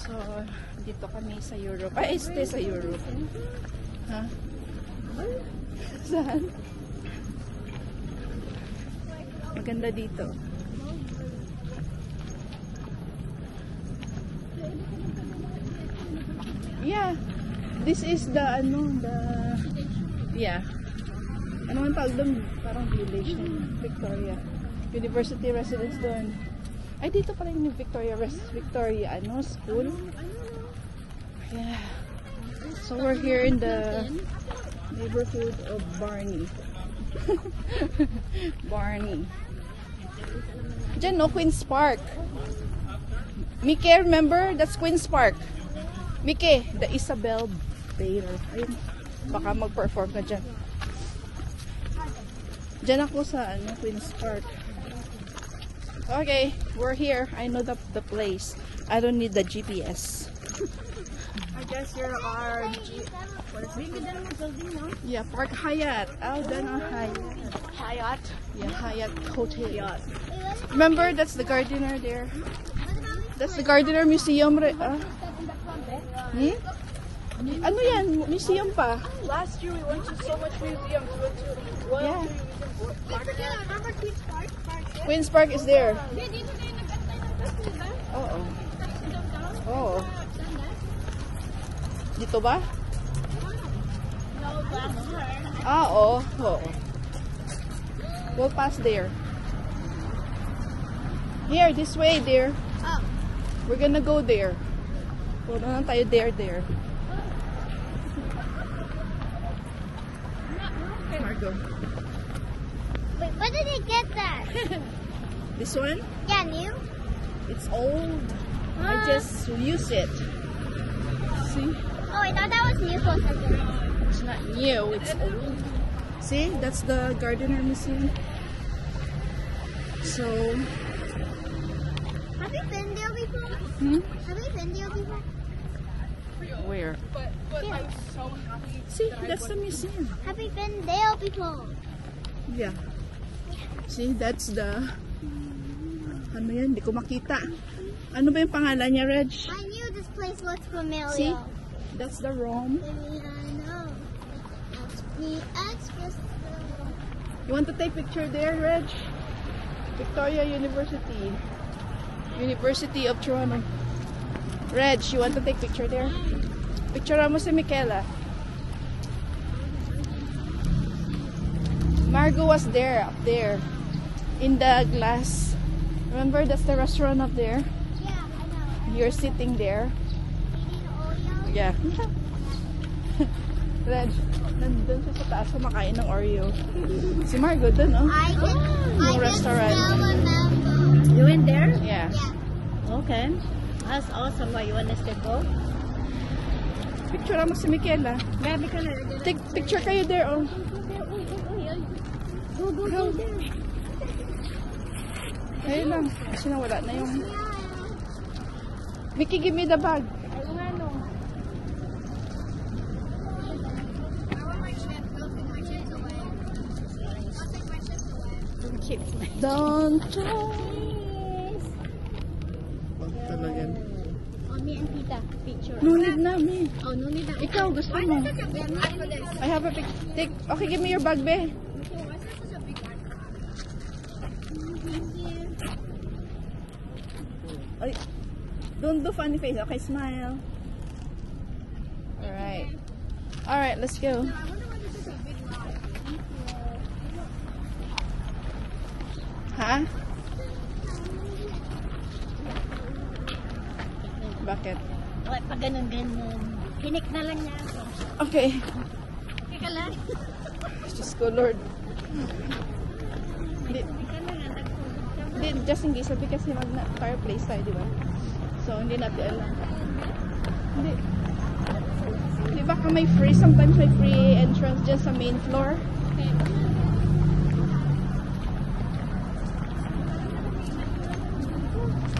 So, dito kami sa Europe. Ay, stay sa Europe. Ha? Saan? Maganda dito. Yeah. This is the, yeah. Ano ang tawag doon? Parang village na Victoria. University residence doon. Ay, dito pala yung Victoria school. Yeah. So, we're here in the neighborhood of Barney. Barney. Diyan, no? Queen's Park. Mickey, remember? That's Queen's Park. Mickey, the Isabel Baylor. Ayun. Baka mag-perform ka dyan. Diyan ako sa Queen's Park. Okay, we're here. I know the place. I don't need the GPS. I guess you're our Yeah, Park Hyatt. Oh, then Hyatt. Hyatt. Yeah, Hyatt Hotel. Remember, that's the Gardiner there. That's the Gardiner Museum. Ano yan? Museum pa. Last year we went to so much museums. We went to Royal Remember Queen's Park? Queen's Park is there. Dito kayo nag-antay ng bus, diba? Oo. Oo. Dito ba? No, last year. Ah, oo. Oo. We'll pass there. Here, this way, dear. Oh. We're gonna go there. Punta na tayo there. Margo. Wait, where did they get that? This one? Yeah, new? It's old. I just use it. See? Oh, I thought that was new for a second. It's not new, it's old. See? That's the Gardiner Museum. So, Have you been there before? Have you been there before? where? But I'm so happy. See? That's the museum. Have you been there before? Yeah. See? That's the... Ano yan? Hindi ko makita. Ano ba yung pangalan niya, Reg? I knew this place looked familiar. See? That's the Rome. Maybe I know. That's the Express. You want to take picture there, Reg? Victoria University. University of Toronto. Reg, you want to take picture there? Picture mo si Michaela. Margo was there, up there. In the glass. Remember, that's the restaurant up there? Yeah, I know. You're sitting there. Eating Oreo. Yeah. Reg, nandun siya sa taas kumakain ng Oreo. Si Margo dun, oh. I can restaurant. still remember. You went there? Yeah. Yeah. Okay. That's awesome. Why you want us to go? Picture mo si Michaela. Maybe can Take picture kayo there, oh. go there. Ayun lang. Kasi nawala na yung... Mickey, give me the bag. Don't talaga. Oh, me and Tita picture. No need na, me. Oh, no need that. Ikaw, gusto mo. I have a picture. Okay, give me your bag, be. Ay, don't do funny face. Okay, smile. Alright. Alright, let's go. Ha? Bakit? Wala pa ganun-ganun. Kinik na lang niya ako. Okay. Kika lang. Diyos ko, Lord. Hindi, Kika lang nga. hindi, just in case, sabi kasi mag-fireplace tayo, di ba? So, hindi natin alam. Hindi. Di ba ka may free, sometimes may free entrance dyan sa main floor?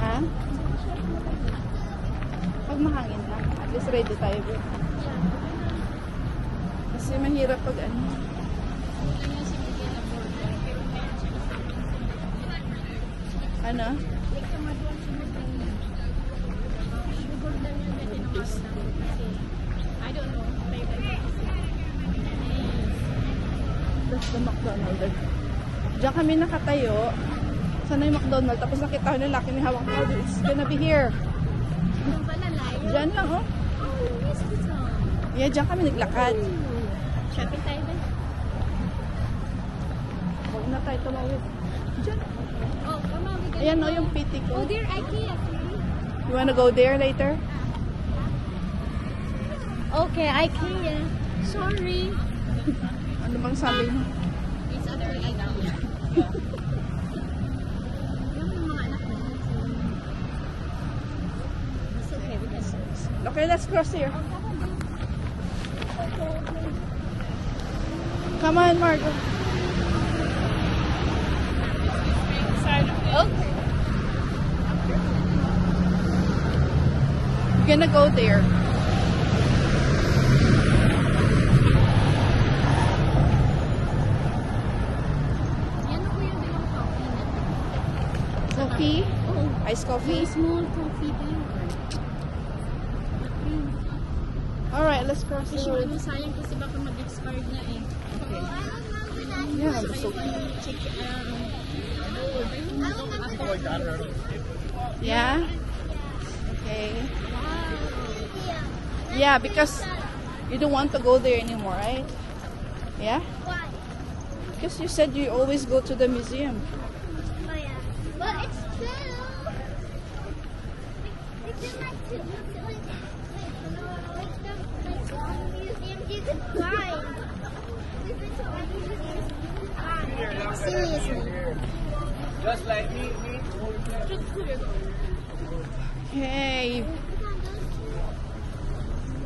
Ha? Pag mahangin lang, at least ready tayo. Kasi mahirap pag ano. Ano? Like sa mga doon sunod lang yun. Siguro lang yun natin ang kasi I don't know. That's the McDonald's. Diyan kami nakatayo. Sana yung McDonald's. Tapos nakita ko na laki may hawak na. It's gonna be here. Doon pala live. Diyan lang, oh. Oh, yes, this one. Yeah, diyan kami naglakad. Shopping tayo ba? Huwag na tayo tumawid. Diyan. Oh, come on. We can Ayan, go. oh, yung PT ko. Oh, dear IKEA. You wanna go there later? Okay, IKEA. Sorry. Ano bang sabi mo? It's other way IKEA. Yung mga anak na. It's okay, we can service. Okay, let's cross here. Come on, Margo. Okay. We're gonna go there. Yan ako yung dalawang coffee na. Coffee? Oh, Iced coffee? yung small coffee din. Alright, let's cross the Kasi road. ano, sayang kasi baka mag-expired na eh. Okay. I remember that. Yeah, it's Ayoko okay. yung chicken. Yeah? Okay. Yeah. Yeah, because you don't want to go there anymore, right? Yeah? Why? Because you said you always go to the museum. Oh yeah. But it's true. It's in like two. Like the museums you could find. We've been to other museums you could find. Seriously. Hey,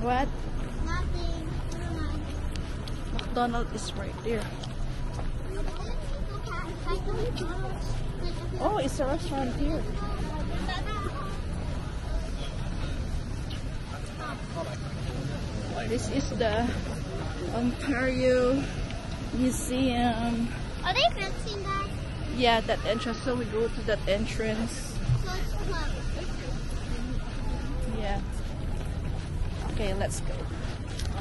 what? Nothing. Never mind. McDonald's is right there. Oh, it's a restaurant here. This is the Ontario Museum. Are they fencing that? Yeah, that entrance. So we go to that entrance. So it's closed. Yeah. Okay, let's go.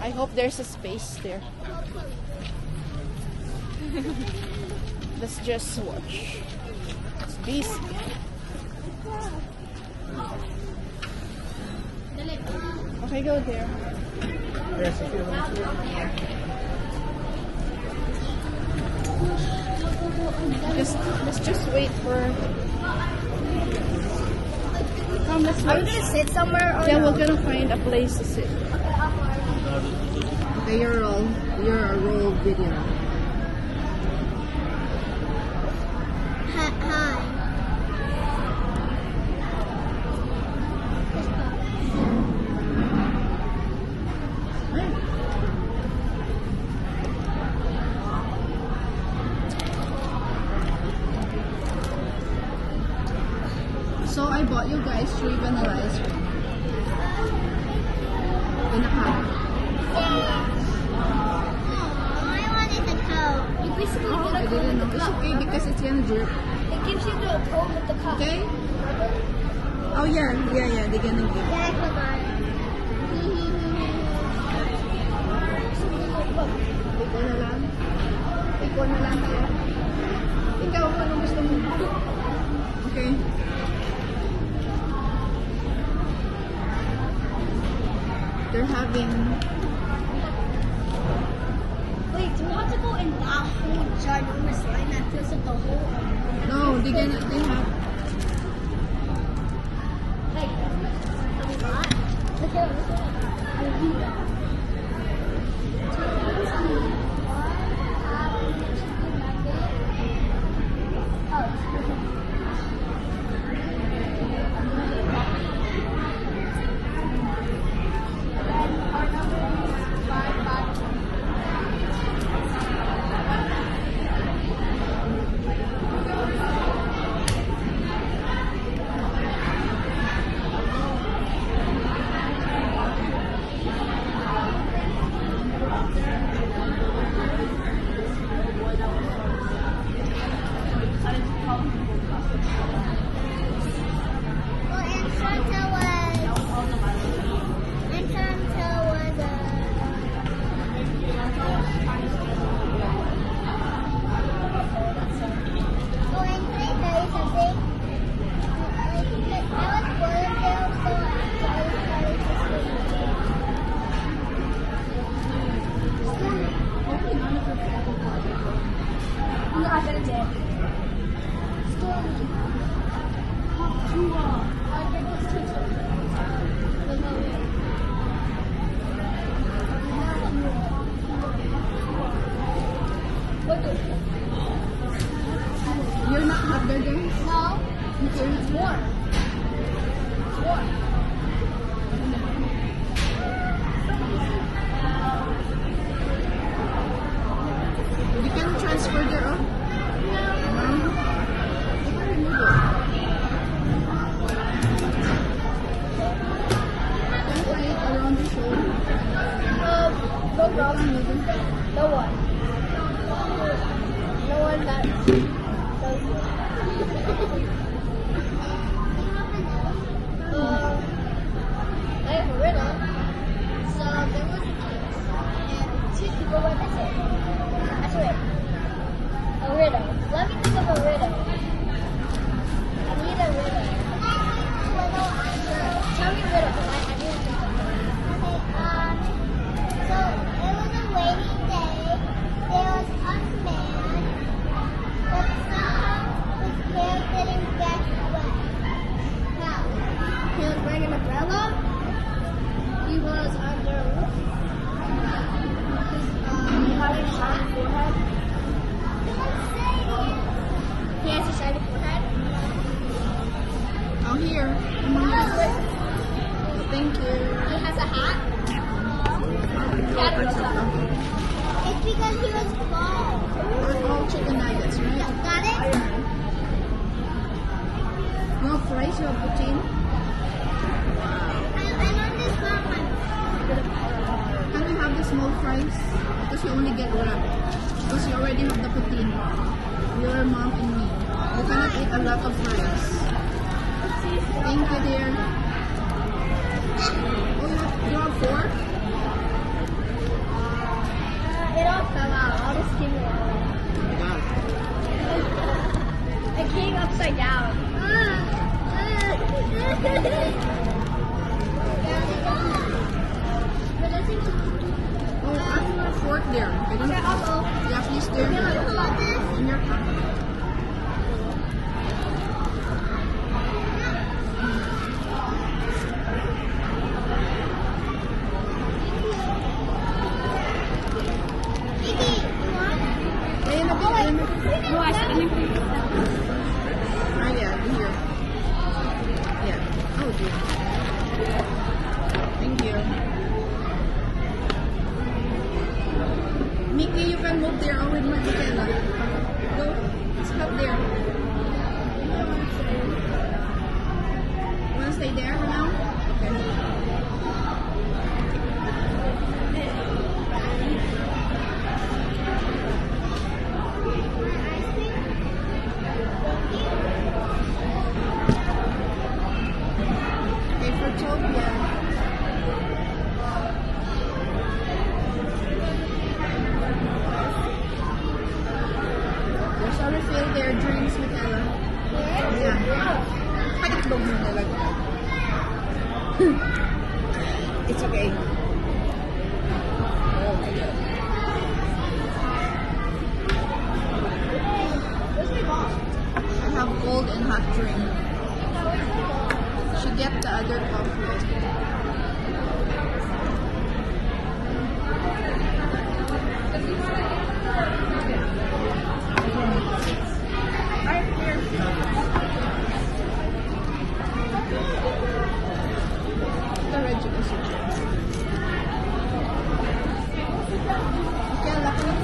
I hope there's a space there. Let's just watch. It's busy. Okay, go there. Let's just wait for. Come, let's Are we wait. gonna sit somewhere or Yeah, no? we're gonna find a place to sit. Okay, you're a roll video. Hi. So I bought you guys 3 vanilla ice cream. In a cup. I wanted the Coke. You basically Oh, I didn't know. It's okay because it's gonna drip. It gives you the Coke with the cup. Okay? Oh yeah, they're gonna give. Yeah, come on. Ikaw na lang. Ikaw na lang tayo. Ikaw, ano gusto mo? Okay. They're having. Wait, do we have to go in that whole ginormous line that fills up the whole? No, they have. Like, look at this. water there. You're not hot there, guys? No, Okay. it's warm. It's warm. We can transfer there, oh? No. You can remove it. Can tie it around the shoulder. No problem. No one. No one that does it. I have a riddle. So there was a case, and two people went missing. Actually, a riddle. Let me think of a riddle. I need a riddle. Tell me a riddle. I need to think of one. So it was a rainy day. There was a man, but somehow his hair didn't get wet. How? He was wearing an umbrella. He was under a roof. He had a shiny forehead. He has a shiny forehead. Oh, here. Thank you. He has a hat. Yeah, I don't know. It's because he was bald. Or all chicken nuggets, right? Got it? No fries, you have poutine. I want this one. Can we have the small fries? Because you only get wrap. Because you already have the poutine. Your mom and me. We cannot eat a lot of fries. Thank you, dear. Oh, you have 4? It all fell out. All the skin went out. It came upside down. Oh, I have a fork there. I don't know. Yeah, please, dear. In your pocket. Ayun na, ayun na. Ah, yeah, here. Yeah. Oh, dear. Thank you. Mickey, you can move there. Oh, with Michaela. Go. Stop there. Wanna stay there for now? Okay. Okay, for Topia. There's a refill there, drinks, Michaela. Yeah. Pag-itlog mo talaga. It's okay. Oh my God. I have cold and hot drink. Should get the other coffee. Right here. The red chicken soup. Okay, laki ng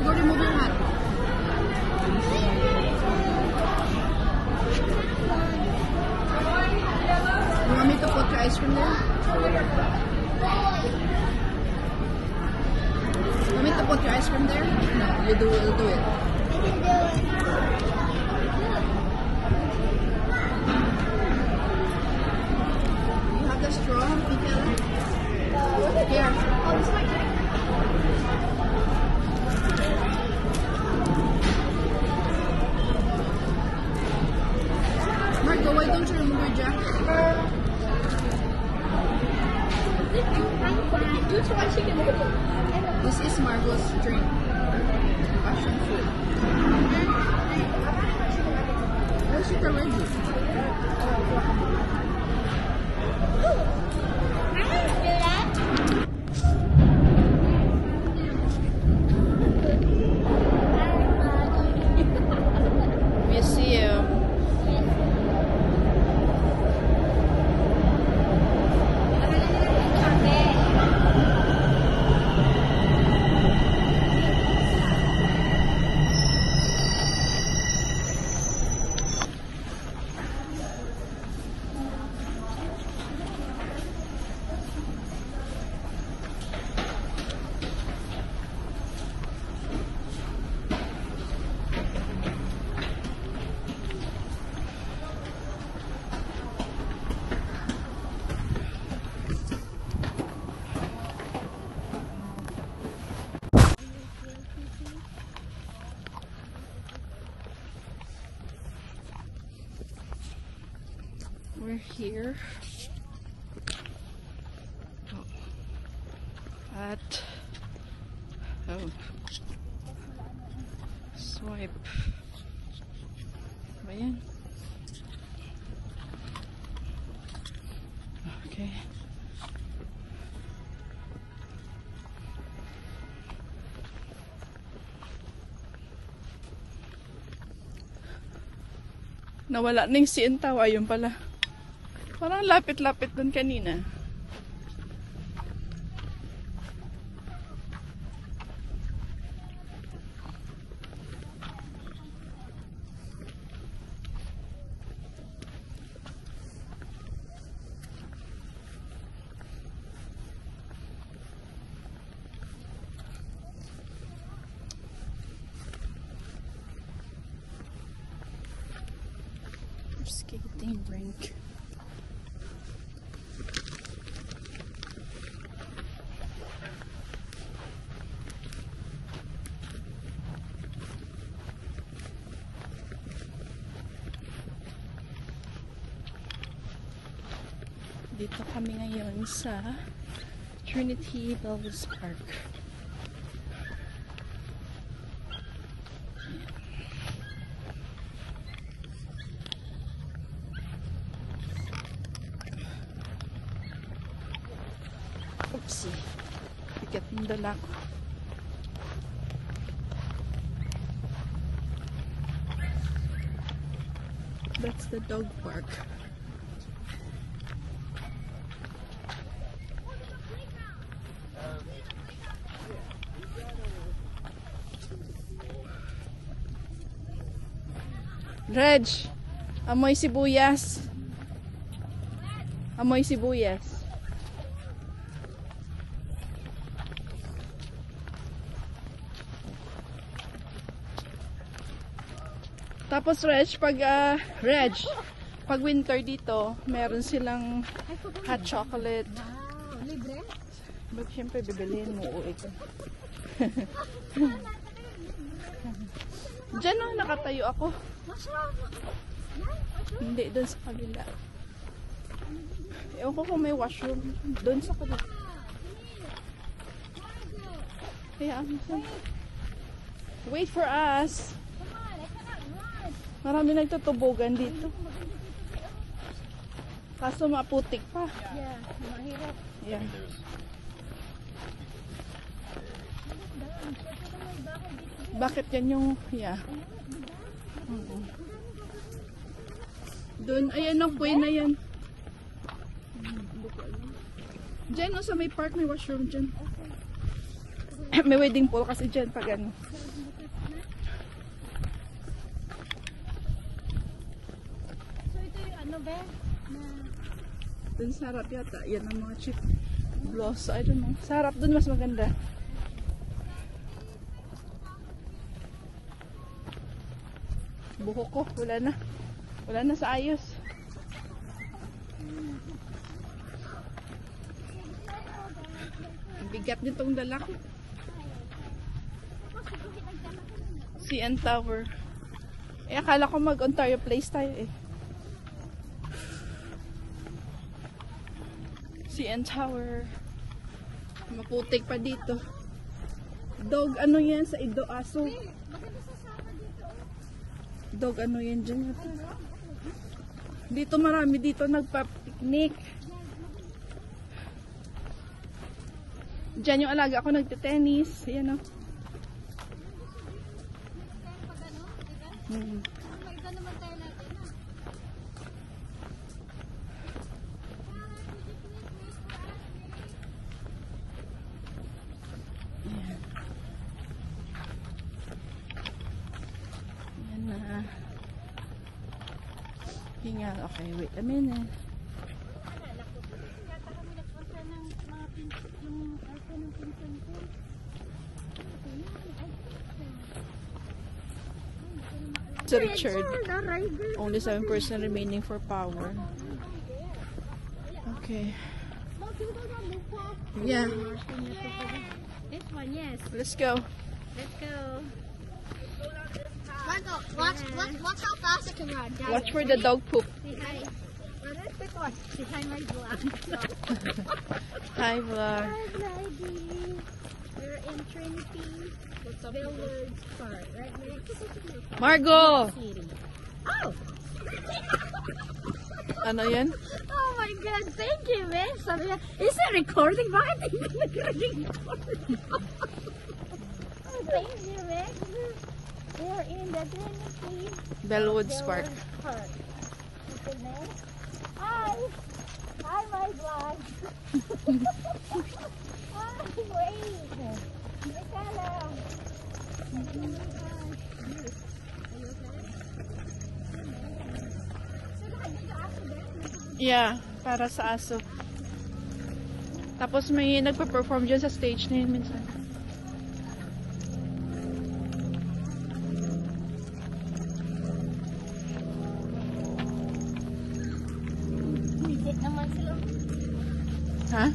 Go remove your hat. You want me to put your ice cream there? You want me to put your ice cream there? No, you do it. I can do it. You have the straw, Michaela? Here. Oh, this might take. Marco, why don't you remove your jacket? I This is Margot's drink. Passion fruit. Where's it already? Museum. We're here at swipe. Ba yan? Okay. Nawala na yung CN Tower. Ayun pala. Parang lapit-lapit dun kanina. Skating rink. Dito kami ngayon sa Trinity Bells Park. Oopsie. Bigat ng dala ko. That's the dog park. Reg, amoy sibuyas. Amoy sibuyas. Tapos pag winter dito, meron silang hot chocolate. Wow, libre? But syempre bibilihin mo, uuwi ka. Diyan o, nakatayo ako. Hindi, doon sa kabila. Ewan ko kung may washroom. Doon sa kabila. Kaya, wait for us. Marami nagtutubugan dito. Kaso maputik pa. Yeah, mahirap. Yeah. Bakit yan yung, yeah. Doon, ayan ang puwi na yan. Diyan, sa may park, may washroom dyan. May wedding pool kasi dyan pag ano. So ito yung ano ba? Doon sa harap yata, yan ang mga cheap gloss. I don't know. Sa harap doon mas maganda. Buhok ko, wala na. Wala na sa ayos. Ang bigat nitong dala ko. CN Tower. Eh, akala ko mag-Ontario Place tayo eh. CN Tower. Maputik pa dito. Dog, ano yan sa Ido Aso? Dog, ano yan dyan? Dito marami dito nagpa-picnic. Diyan yung alaga ako nagte-tennis. Ayan o. Ayan na. Hinga. Okay, wait a minute. Richard. Only 7% remaining for power. Okay. Yeah. This one, yes. Let's go. Let's go. Marco, watch how fast I can run. Watch for the dog poop. Say hi. Say hi, my vlog. Hi, vlog. We're in Trinity. Bellwoods Park, right next Margo! City. Oh! Ano yan? Oh my God! Thank you, man. Sabi niya, is it recording? Bakit hindi nag-record? Oh, thank you, man. We're in the Trinity Bellwoods Park. Park. Okay, man. Hi! Hi, my vlog. Hi, wait. Teka lang. Yeah, para sa aso. Tapos may nagpa-perform dyan sa stage na yun minsan. Visit naman sila. Ha?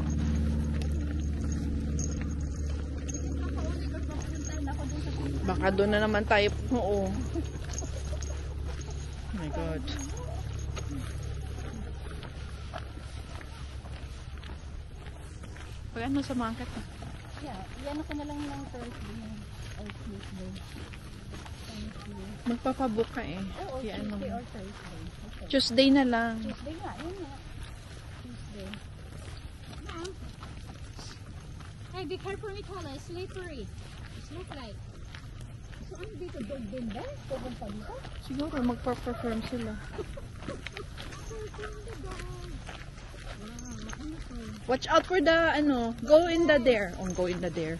Baka doon na naman tayo. Oo. Oh my God. Pag ano sa market ah? Yeah, yan ako na lang ng Thursday or Tuesday. Magpapabook ka eh. Oo, Kaya ano, Tuesday or Thursday. Okay. Tuesday na lang. Tuesday nga, yun nga. Tuesday. Hey, be careful, Nicola. It's slippery. Slippery. So, ano dito? Dog din ba? Pupunta dito? Siguro magpa-perform sila. Watch out for the ano. Go in the there. Oh, go in the there.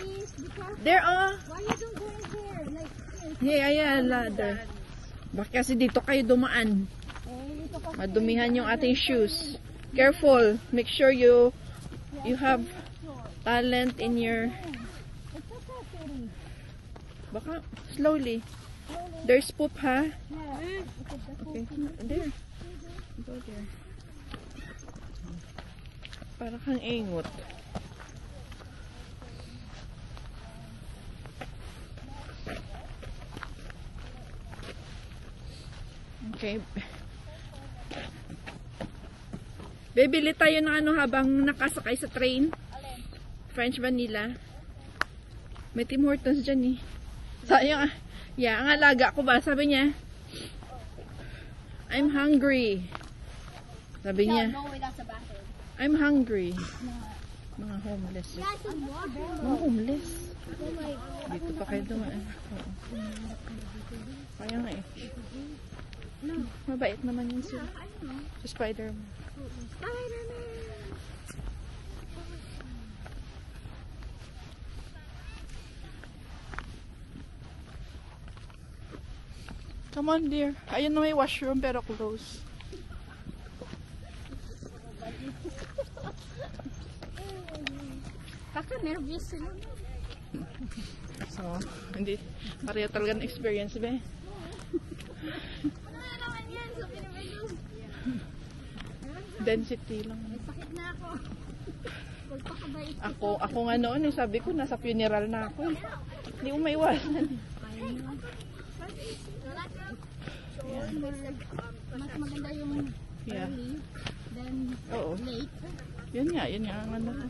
Please, be careful. There ah. Why you don't go in there? Like, Yeah, yeah, ladder. Bakit kasi dito kayo dumaan? dito ka. Madumihan yung ating shoes. Careful. Make sure you have talent in your... It's okay, Kitty. Baka slowly. There's poop, ha? Yeah. Okay. There. Go there. Para kang ingot. Okay. Bibili tayo ng ano habang nakasakay sa train. French vanilla. May Tim Hortons dyan eh. Sayang ah. Yeah, ang alaga ko ba? Sabi niya, I'm hungry. Sabi niya, No, that's a bathroom. I'm hungry. Mga homeless. Eh. Mga homeless. Dito pa kayo dumaan. Oo. Kaya nga eh. Mabait naman yun sila. Si Spider-Man. Come on, dear. Ayun na may washroom pero close. Kaka-nervous sila. So, hindi. Pareho talaga ng experience, be. Density lang. May sakit na ako. Pagpakabait. Ako nga noon, eh, sabi ko, nasa funeral na ako. Eh. Hindi mo maiwasan. Mas maganda yung Yeah. early than Oo. late. Yun nga ang ano ko.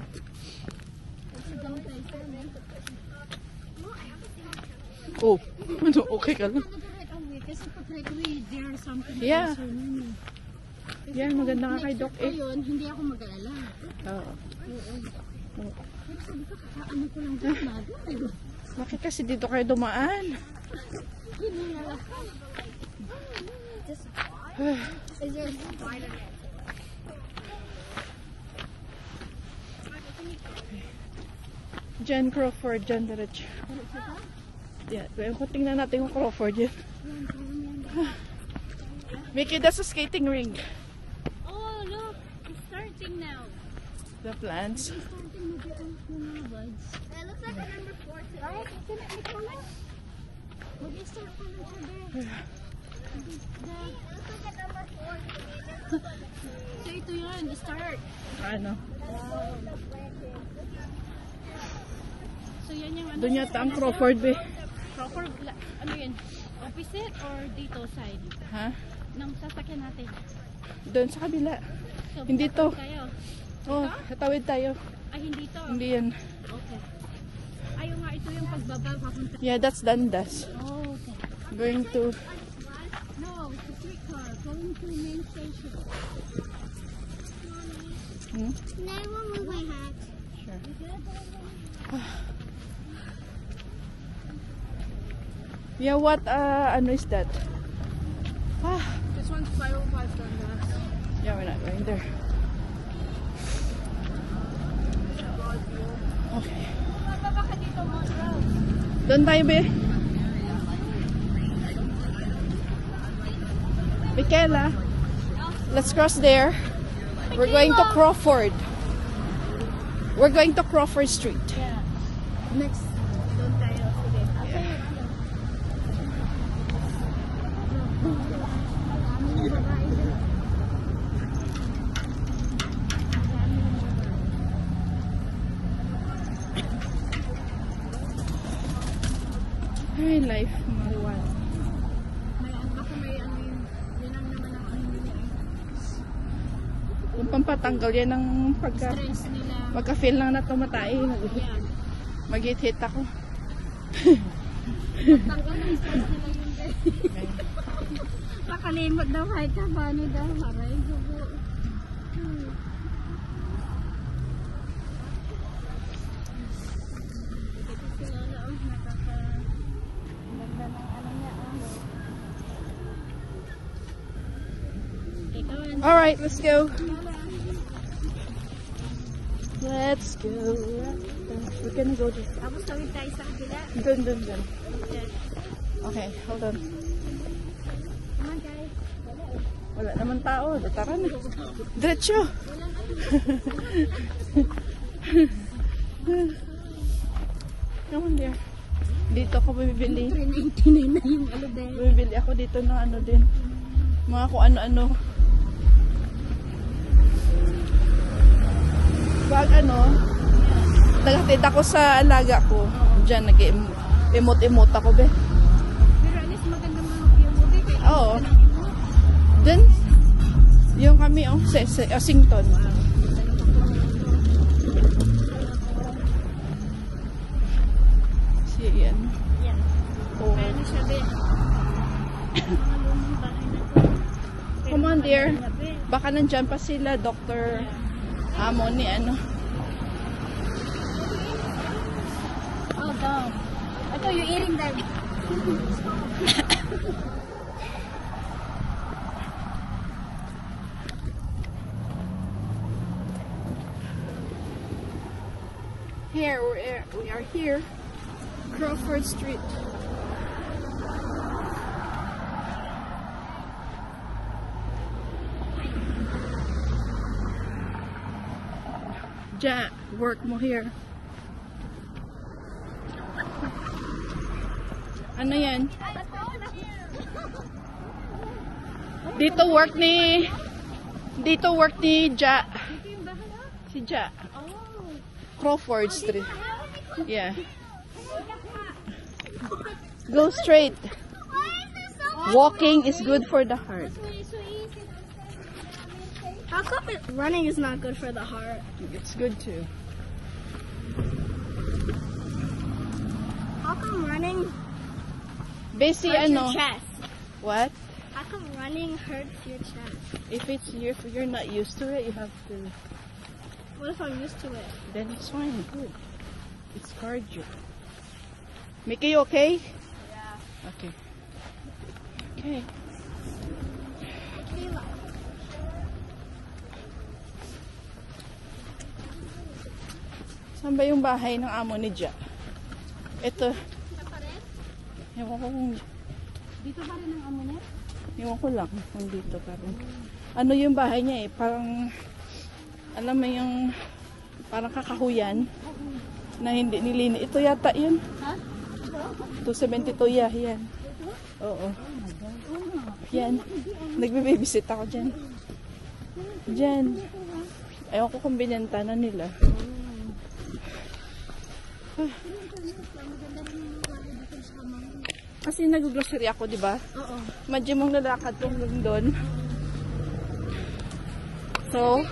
Oh, ano, okay ka lang. Kasi pag right away, there are something. Yeah. So, yun. Yan, maganda nga kay Doc eh. Ayun, hindi ako mag-alala. Oo. Pero sabi ko, ano ko lang dyan, bago. Bakit kasi dito kayo dumaan? Hinala ka. Is there a spider? Jen Crawford, Jen Diretso. Yeah, tingnan natin yung Crawford yan. Mickey, that's a skating rink. Oh, look. It's starting now. The plants. It's starting with yung mga buds. It looks like a number 4 today. Right? Ito na, ito na. Mag-start pa ng sabi. It looks like a number 4 today. So, ito yun. Start. Ano? So, yan yung ano. Doon yata ang Crawford, be. Crawford, ano yun? Opposite or dito side? Ha? Nang sasakyan natin. Doon sa kabila. So, Hindi to. tayo. Oh, tatawid tayo. Ay, hindi to. Hindi yan. Okay. Ayaw nga, ito yung pagbaba papunta. Yeah, that's Dundas. Oh, okay. Going to... No, it's a streetcar going to main station. Hmm? No, I won't move my hat. Sure. Yeah, what, ano is that? Ah, This one's 505 Dundas. yeah, we're not going there. Okay. Bababa ka dito, Monroe. Doon tayo, be. Michaela, let's cross there. We're going to Crawford. We're going to Crawford Street. Yeah. Next, doon tayo. Sige. Yeah. Ay, life, marijuana. May ano ako, may ano yun. Yan ang naman ang ano nila. Yung pampatanggal yan ng pagka... Stress nila. Pagka-feel lang na tumatay, Yan. mag-hit-hit ako. Tanggal ng stress nila yun guys. Makalimot daw kahit kabano daw. Maray, subo. Ito si Lola, oh, nakaka-ganda ng ano niya, Ikaw, ano? Alright, let's go. Let's go. We're gonna go to... Tapos tawid tayo sa kabila. Dun. Yan. Okay, hold on. Come on guys. Wala naman tao. Tara na. Diretso. Come on there. Dito ako bibili. 399 na yung ano din. Bibili ako dito ng ano din. Mga kung ano-ano. Pag ano, naghatid ako sa alaga ko. Diyan, nag-emot-emot ako, be. Pero at least maganda mga view mo din. Oo. Diyan, yung kami, sa Ossington. Yan. Yan. Oh. Kaya na siya, be. Mga lumang bahay na to. Pero Come on, dear. maganda na, be. Baka nandyan pa sila, Dr. Amo ni ano. Oh, down. Ito, yung earring dad. Here, we are here. Crawford Street. Ja, work mo here. Ano yan? Dito work ni Ja. Ito yung bahay, oh. Si Ja. Oh. Crawford Street. Yeah. Go straight. Walking is good for the heart. How come running is not good for the heart? It's good too. come running Basi hurts ano? your chest? What? How come running hurts your chest? If you're not used to it, you have to. What if I'm used to it? Then it's fine. Good. It's cardio. Mickey, you okay? Yeah. Okay. Okay. Kayla. Saan ba yung bahay ng amo ni Ja? Ito. Ewan ko kung... Dito ba rin ang amo niya? Ewan ko lang kung dito pa rin. Ano yung bahay niya eh? Parang... Alam mo yung... Parang kakahuyan. Na hindi nilini. Ito yata yun. Ha? 272 yeah, yan. Oo. Yan. Nagbe-babysit ako dyan. Dyan. Ewan ko kung binenta na nila. Kasi nag-grocery ako, di ba? Oo. Madyo mong lalakad tungkol doon. So,